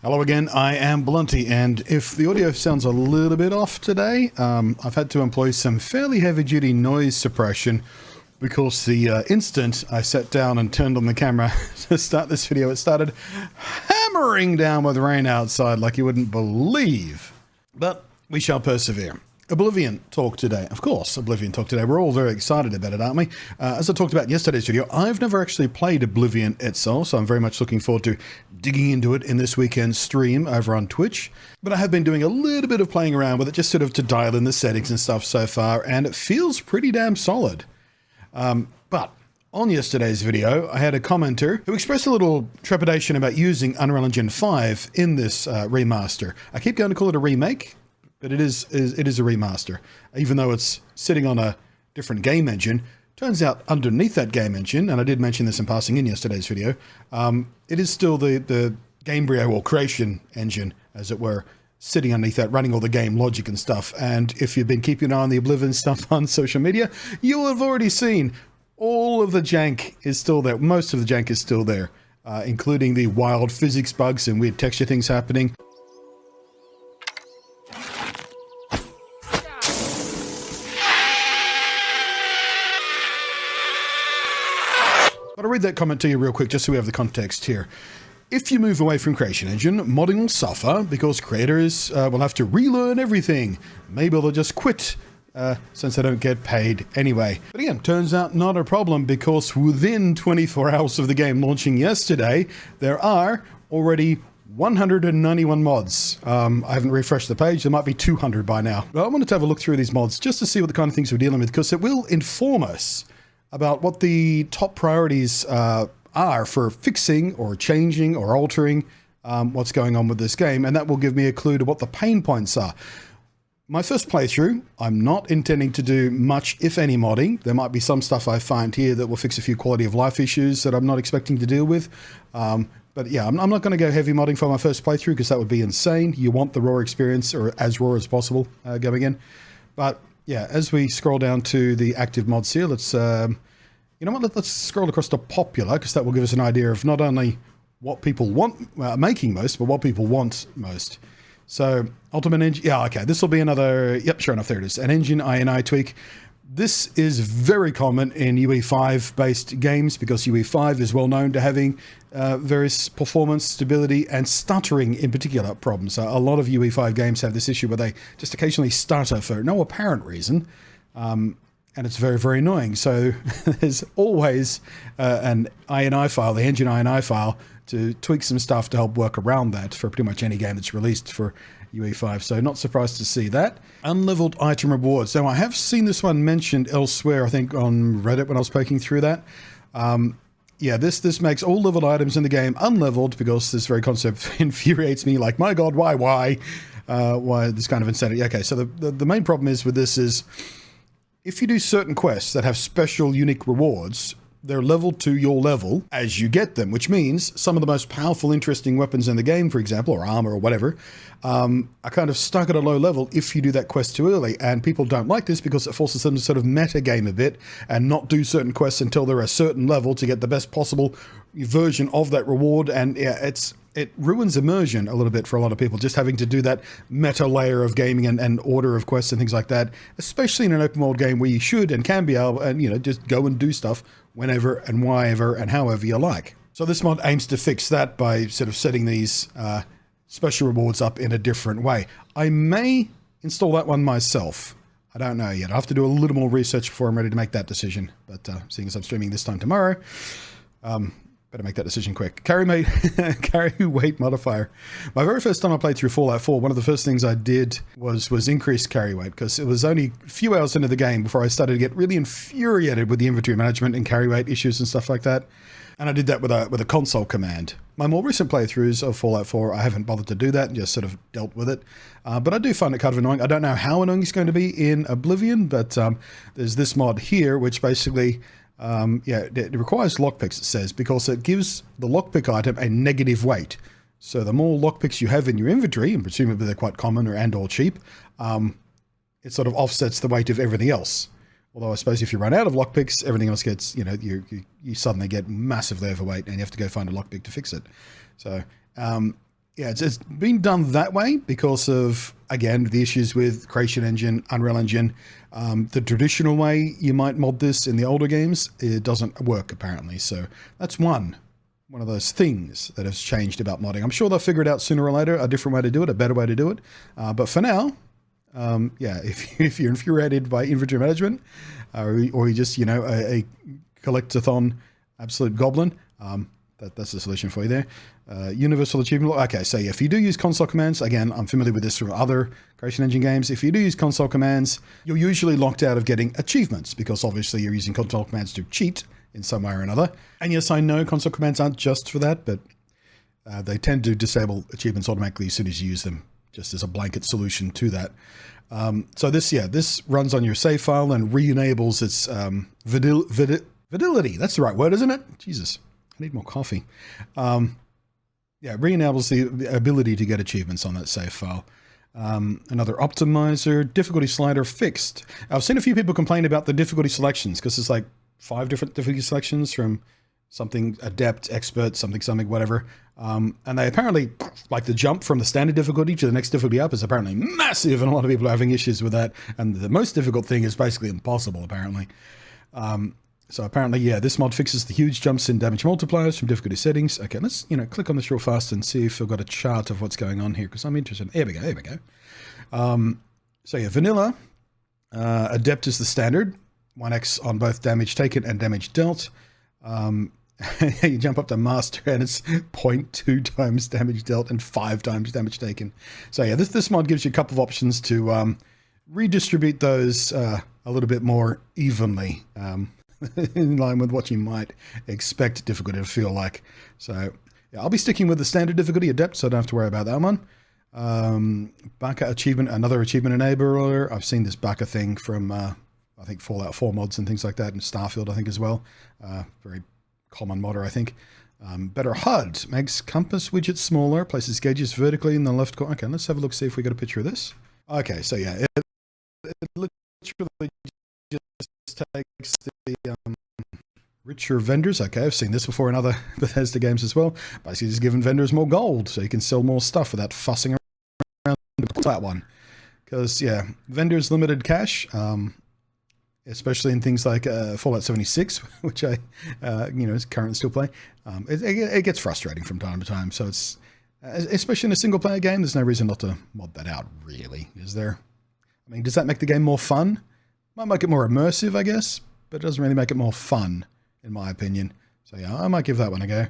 Hello again, I am Blunty, and if the audio sounds a little bit off today, I've had to employ some fairly heavy-duty noise suppression because the instant I sat down and turned on the camera to start this video, it started hammering down with rain outside like you wouldn't believe. But we shall persevere. Oblivion talk today. Of course, Oblivion talk today. We're all very excited about it, aren't we? As I talked about in yesterday's video, I've never actually played Oblivion itself, so I'm very much looking forward to digging into it in this weekend's stream over on Twitch. But I have been doing a little bit of playing around with it, just sort of to dial in the settings and stuff so far, and it feels pretty damn solid. But on yesterday's video, I had a commenter who expressed a little trepidation about using Unreal Engine 5 in this remaster. I keep going to call it a remake, but it is a remaster, even though it's sitting on a different game engine. Turns out underneath that game engine, and I did mention this in passing in yesterday's video, it is still the Gamebryo or creation engine, as it were, sitting underneath that, running all the game logic and stuff. And if you've been keeping an eye on the Oblivion stuff on social media, you will have already seen all of the jank is still there. Most of the jank is still there, including the wild physics bugs and weird texture things happening. But I'll read that comment to you real quick, just so we have the context here. If you move away from Creation Engine, modding will suffer because creators will have to relearn everything. Maybe they'll just quit since they don't get paid anyway. But again, turns out not a problem because within 24 hours of the game launching yesterday, there are already 191 mods. I haven't refreshed the page. There might be 200 by now. But I wanted to have a look through these mods just to see what the kind of things we're dealing with, because it will inform us about what the top priorities are for fixing or changing or altering what's going on with this game, and that will give me a clue to what the pain points are. My first playthrough, I'm not intending to do much, if any, modding. There might be some stuff I find here that will fix a few quality of life issues that I'm not expecting to deal with. But yeah, I'm not going to go heavy modding for my first playthrough because that would be insane. You want the raw experience, or as raw as possible, going in. But yeah, as we scroll down to the active mods here, let's, you know what, let's scroll across to popular, because that will give us an idea of not only what people want making most, but what people want most. So, Ultimate Engine, yeah, okay, this will be another, yep, sure enough, there it is, an engine INI tweak. This is very common in UE5-based games, because UE5 is well known to having various performance, stability, and stuttering in particular problems. A lot of UE5 games have this issue where they just occasionally stutter for no apparent reason, and it's very, very annoying. So there's always an INI file, the engine INI file, to tweak some stuff to help work around that for pretty much any game that's released for UE5. So not surprised to see that. Unleveled item rewards. Now I have seen this one mentioned elsewhere, I think on Reddit when I was poking through that. Yeah, this makes all leveled items in the game unleveled, because this very concept infuriates me. Like, my God, why this kind of insanity? Okay, so the main problem is with this is, if you do certain quests that have special unique rewards, they're leveled to your level as you get them, which means some of the most powerful, interesting weapons in the game, for example, or armor or whatever, are kind of stuck at a low level if you do that quest too early. And people don't like this because it forces them to sort of meta game a bit and not do certain quests until they're a certain level to get the best possible version of that reward. And yeah, it ruins immersion a little bit for a lot of people, just having to do that meta layer of gaming and order of quests and things like that, especially in an open world game where you should and can be able, and you know, just go and do stuff whenever and wherever and however you like. So this mod aims to fix that by sort of setting these special rewards up in a different way. I may install that one myself. I don't know yet. I have to do a little more research before I'm ready to make that decision. But seeing as I'm streaming this time tomorrow, better make that decision quick. Carry weight modifier. My very first time I played through Fallout 4, one of the first things I did was increase carry weight, because it was only a few hours into the game before I started to get really infuriated with the inventory management and carry weight issues and stuff like that. And I did that with a console command. My more recent playthroughs of Fallout 4, I haven't bothered to do that and just sort of dealt with it. But I do find it kind of annoying. I don't know how annoying it's going to be in Oblivion, but there's this mod here, which basically, yeah, it requires lockpicks, it says, because it gives the lockpick item a negative weight. So the more lockpicks you have in your inventory, and presumably they're quite common or cheap, it sort of offsets the weight of everything else. Although I suppose if you run out of lockpicks, everything else gets, you know, you suddenly get massively overweight and you have to go find a lockpick to fix it. So Yeah, it's been done that way because of, again, the issues with Creation Engine, Unreal Engine. The traditional way you might mod this in the older games, it doesn't work apparently. So that's one of those things that has changed about modding. I'm sure they'll figure it out sooner or later, a different way to do it, a better way to do it. But for now, yeah, if you're infuriated by inventory management, or you're just, a collectathon absolute goblin, that's the solution for you there. Universal achievement. Okay, so yeah, if you do use console commands, again, I'm familiar with this from other Creation Engine games. If you do use console commands, you're usually locked out of getting achievements because obviously you're using console commands to cheat in some way or another. And yes, I know console commands aren't just for that, but they tend to disable achievements automatically as soon as you use them, just as a blanket solution to that. So this runs on your save file and re-enables its fidelity. That's the right word, isn't it? Jesus, I need more coffee. Yeah, re-enables the ability to get achievements on that save file. Another optimizer, difficulty slider fixed. I've seen a few people complain about the difficulty selections because it's like 5 different difficulty selections from something adept, expert, something, whatever. And they apparently, like the jump from the standard difficulty to the next difficulty up is apparently massive, and a lot of people are having issues with that. And the most difficult thing is basically impossible, apparently. So apparently, yeah, this mod fixes the huge jumps in damage multipliers from difficulty settings. Okay, let's, click on this real fast and see if I've got a chart of what's going on here, because I'm interested. Here we go. So yeah, vanilla, adept is the standard, 1x on both damage taken and damage dealt. You jump up to master and it's 0.2 times damage dealt and 5 times damage taken. So yeah, this mod gives you a couple of options to redistribute those a little bit more evenly, in line with what you might expect difficulty to feel like. So yeah, I'll be sticking with the standard difficulty, adept, so I don't have to worry about that one. Baka achievement, another achievement enabler. I've seen this Baka thing from I think Fallout 4 mods and things like that, and Starfield I think as well. Very common modder, I think. Better HUD makes compass widget smaller, places gauges vertically in the left corner. Okay, let's have a look, see if we got a picture of this. Okay, so yeah, it literally just takes the richer vendors. Okay, I've seen this before in other Bethesda games as well. Basically just giving vendors more gold so you can sell more stuff without fussing around that one. Because yeah, vendors limited cash, especially in things like Fallout 76, which I currently still play. It gets frustrating from time to time. So it's, especially in a single player game, there's no reason not to mod that out, really, is there? I mean, does that make the game more fun? Might make it more immersive, I guess, but it doesn't really make it more fun, in my opinion. So yeah, I might give that one a go.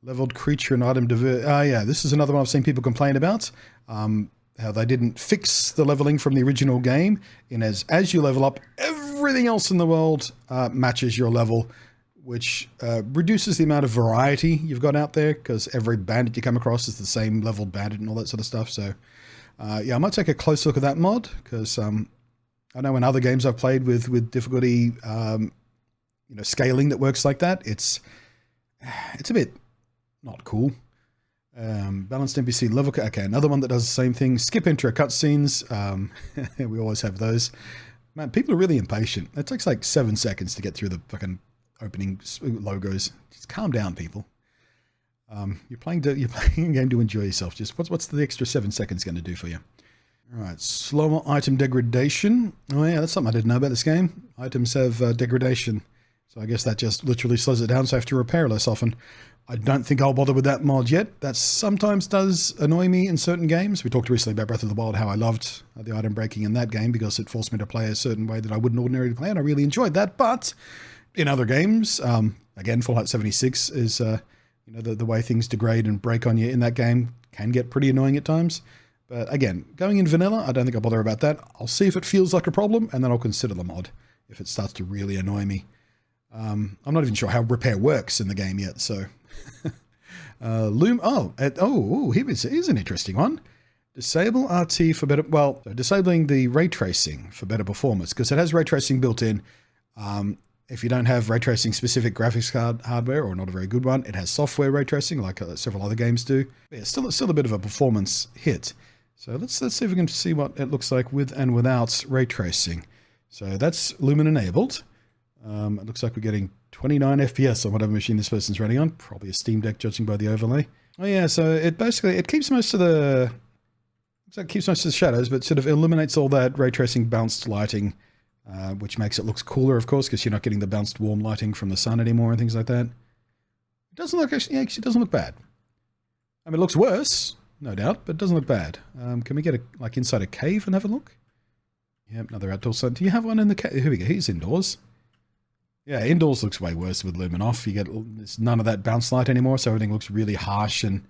Leveled creature and item yeah, this is another one I've seen people complain about. How they didn't fix the leveling from the original game, in as you level up, everything else in the world matches your level, which reduces the amount of variety you've got out there, because every bandit you come across is the same leveled bandit and all that sort of stuff. So yeah, I might take a close look at that mod, because I know in other games I've played with difficulty, scaling that works like that, it's a bit not cool. Balanced NPC level. Okay, another one that does the same thing. Skip intro cutscenes. We always have those. Man, people are really impatient. It takes like 7 seconds to get through the fucking opening logos. Just calm down, people. You're playing a game to enjoy yourself. Just what's the extra 7 seconds going to do for you? All right, slower item degradation. Oh yeah, that's something I didn't know about this game. Items have degradation, so I guess that just literally slows it down, so I have to repair less often. I don't think I'll bother with that mod yet. That sometimes does annoy me in certain games. We talked recently about Breath of the Wild, how I loved the item breaking in that game because it forced me to play a certain way that I wouldn't ordinarily play, and I really enjoyed that. But in other games, again, Fallout 76 is, the way things degrade and break on you in that game can get pretty annoying at times. But again, going in vanilla, I don't think I'll bother about that. I'll see if it feels like a problem, and then I'll consider the mod if it starts to really annoy me. I'm not even sure how repair works in the game yet, so... here's an interesting one. Disable RT for better... Well, so disabling the ray tracing for better performance, because it has ray tracing built in. If you don't have ray tracing specific graphics card hardware, or not a very good one, it has software ray tracing like several other games do. But yeah, still a bit of a performance hit. So let's see if we can see what it looks like with and without ray tracing. So that's Lumen enabled. It looks like we're getting 29 FPS on whatever machine this person's running on. Probably a Steam Deck, judging by the overlay. Oh yeah, so it basically, it keeps most of the, so it keeps most of the shadows, but sort of eliminates all that ray tracing bounced lighting, which makes it looks cooler, of course, because you're not getting the bounced warm lighting from the sun anymore and things like that. It doesn't look, actually it doesn't look bad. I mean, it looks worse, no doubt, but it doesn't look bad. Can we get like inside a cave and have a look? Yep, another outdoor sun. Do you have one in the cave? Here we go, here's indoors. Yeah, indoors looks way worse with lumen off. You get there's none of that bounce light anymore, so everything looks really harsh and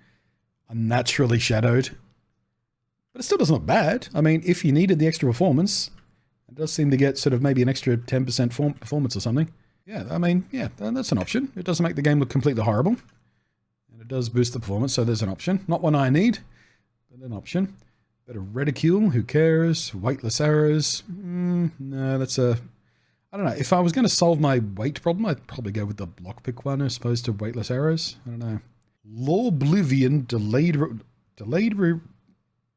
unnaturally shadowed. But it still doesn't look bad. I mean, if you needed the extra performance, it does seem to get sort of maybe an extra 10% performance or something. Yeah, I mean, yeah, that's an option. It doesn't make the game look completely horrible. And it does boost the performance, so there's an option. Not one I need, but an option. Better reticule, who cares? Weightless arrows. No, that's a... I don't know. If I was going to solve my weight problem, I'd probably go with the lockpick one as opposed to weightless arrows. I don't know. Oblivion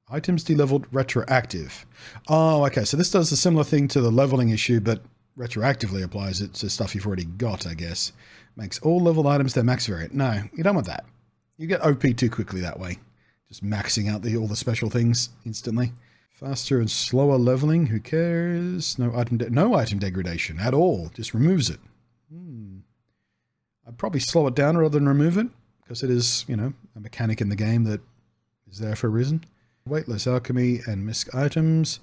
items deleveled retroactive. Oh, okay. So this does a similar thing to the leveling issue, but retroactively applies it to stuff you've already got, I guess. Makes all leveled items their max variant. No, you don't want that. You get OP too quickly that way. Just maxing out all the special things instantly. Faster and slower leveling, who cares? No item degradation at all, just removes it. I'd probably slow it down rather than remove it, because it is, you know, a mechanic in the game that is there for a reason. Weightless alchemy and misc items.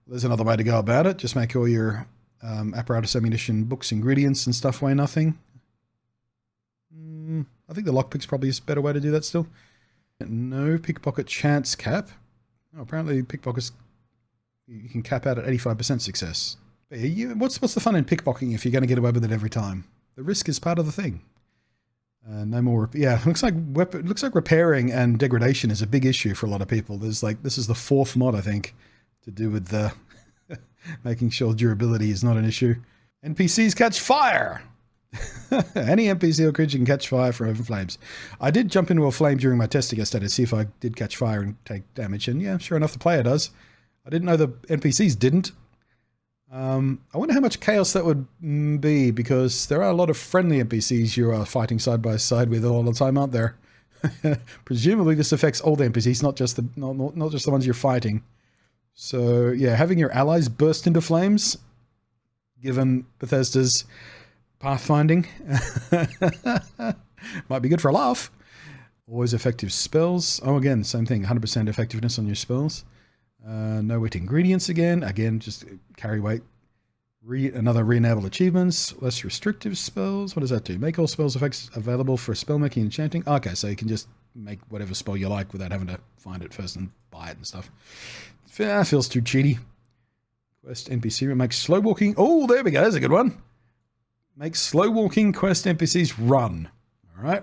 There's another way to go about it. Just make all your apparatus, ammunition, books, ingredients and stuff weigh nothing. I think the lockpick's probably a better way to do that still. No pickpocket chance cap. Oh, apparently pickpockets, you can cap out at 85% success. But what's the fun in pickpocketing if you're going to get away with it every time? The risk is part of the thing. No more. Yeah, looks like repairing and degradation is a big issue for a lot of people. There's like, this is the 4th mod, I think, to do with the making sure durability is not an issue. NPCs catch fire. Any NPC or creature can catch fire from open flames. I did jump into a flame during my testing yesterday to see if I did catch fire and take damage, and yeah, sure enough, the player does. I didn't know the NPCs didn't. I wonder how much chaos that would be, because there are a lot of friendly NPCs you are fighting side by side with all the time, aren't there? Presumably this affects all the NPCs, not just the ones you're fighting. So yeah, having your allies burst into flames, given Bethesda's pathfinding, might be good for a laugh. Always effective spells. Oh, again, same thing, 100% effectiveness on your spells. No weight ingredients again. Again, just carry weight. Another re-enable achievements. Less restrictive spells. What does that do? Make all spells effects available for spellmaking and enchanting. Okay, so you can just make whatever spell you like without having to find it first and buy it and stuff. Feels too cheaty. Quest NPC makes slow walking. Oh, there we go. There's a good one. Make slow walking quest NPCs run. All right,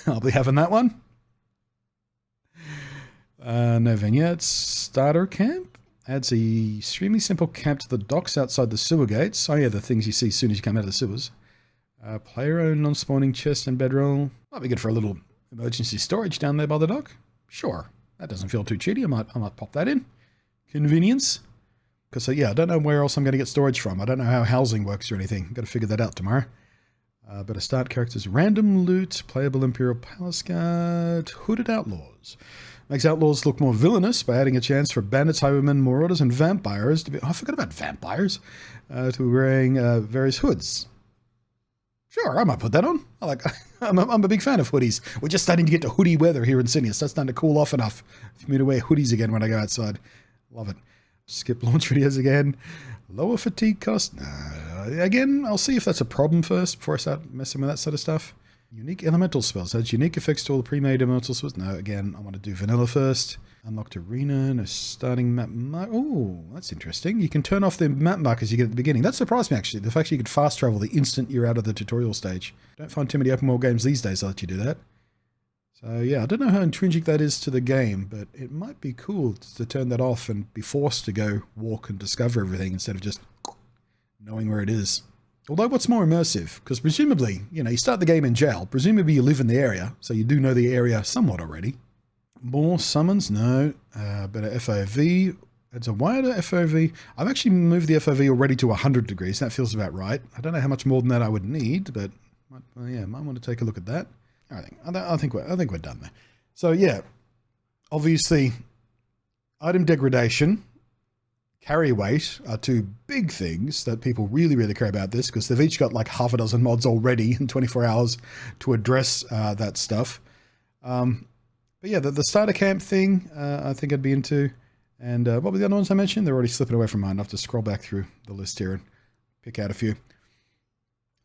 I'll be having that one. No vignettes. Starter camp adds a extremely simple camp to the docks outside the sewer gates. Oh yeah, the things you see as soon as you come out of the sewers. Player-owned non-spawning chest and bedroll. Might be good for a little emergency storage down there by the dock. Sure, that doesn't feel too cheaty. I might pop that in. Convenience. Because yeah, I don't know where else I'm going to get storage from. I don't know how housing works or anything. I've got to figure that out tomorrow. Better start characters. Random loot. Playable Imperial Palace Guard. Hooded Outlaws. Makes outlaws look more villainous by adding a chance for bandits, highwaymen, marauders, and vampires to be... Oh, I forgot about vampires. To be wearing various hoods. Sure, I might put that on. I'm a big fan of hoodies. We're just starting to get to hoodie weather here in Sydney. It's starting to cool off enough for me to wear hoodies again when I go outside. Love it. Skip launch videos again. Lower fatigue cost. Again, I'll see if that's a problem first before I start messing with that sort of stuff. Unique elemental spells. Adds unique effects to all the pre-made elemental spells. No, again, I want to do vanilla first. Unlocked arena. No starting map. Oh, that's interesting. You can turn off the map markers you get at the beginning. That surprised me, actually. The fact you could fast travel the instant you're out of the tutorial stage. Don't find too many open world games these days that let you do that. So yeah, I don't know how intrinsic that is to the game, but it might be cool to turn that off and be forced to go walk and discover everything instead of just knowing where it is. Although what's more immersive? Because presumably, you know, you start the game in jail. Presumably you live in the area, so you do know the area somewhat already. More summons? No. Better FOV. It's a wider FOV. I've actually moved the FOV already to 100 degrees. That feels about right. I don't know how much more than that I would need, but yeah, might want to take a look at that. I think we're done there. So yeah, obviously, item degradation, carry weight are two big things that people really, really care about this, because they've each got like half a dozen mods already in 24 hours to address that stuff. But yeah, the starter camp thing, I think I'd be into. And what were the other ones I mentioned? They're already slipping away from mine. I'll have to scroll back through the list here and pick out a few.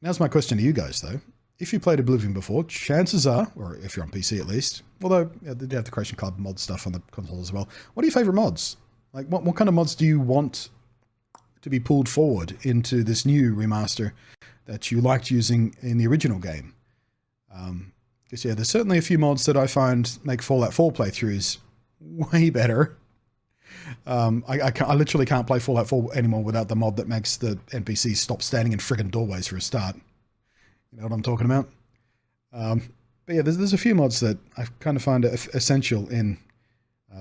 Now's my question to you guys, though. If you played Oblivion before, chances are, or if you're on PC at least, although they do have the Creation Club mod stuff on the console as well. What are your favorite mods? Like, what kind of mods do you want to be pulled forward into this new remaster that you liked using in the original game? Because yeah, there's certainly a few mods that I find make Fallout 4 playthroughs way better. I literally can't play Fallout 4 anymore without the mod that makes the NPCs stop standing in friggin' doorways for a start. You know what I'm talking about? But yeah, there's a few mods that I kind of find essential in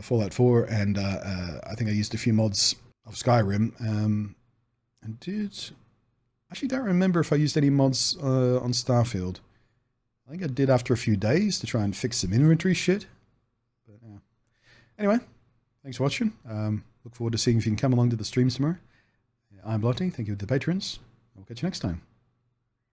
Fallout 4, and I think I used a few mods of Skyrim. And actually don't remember if I used any mods on Starfield. I think I did after a few days to try and fix some inventory shit. But anyway, thanks for watching. Look forward to seeing if you can come along to the streams tomorrow. I'm Blotty. Thank you to the patrons. We'll catch you next time.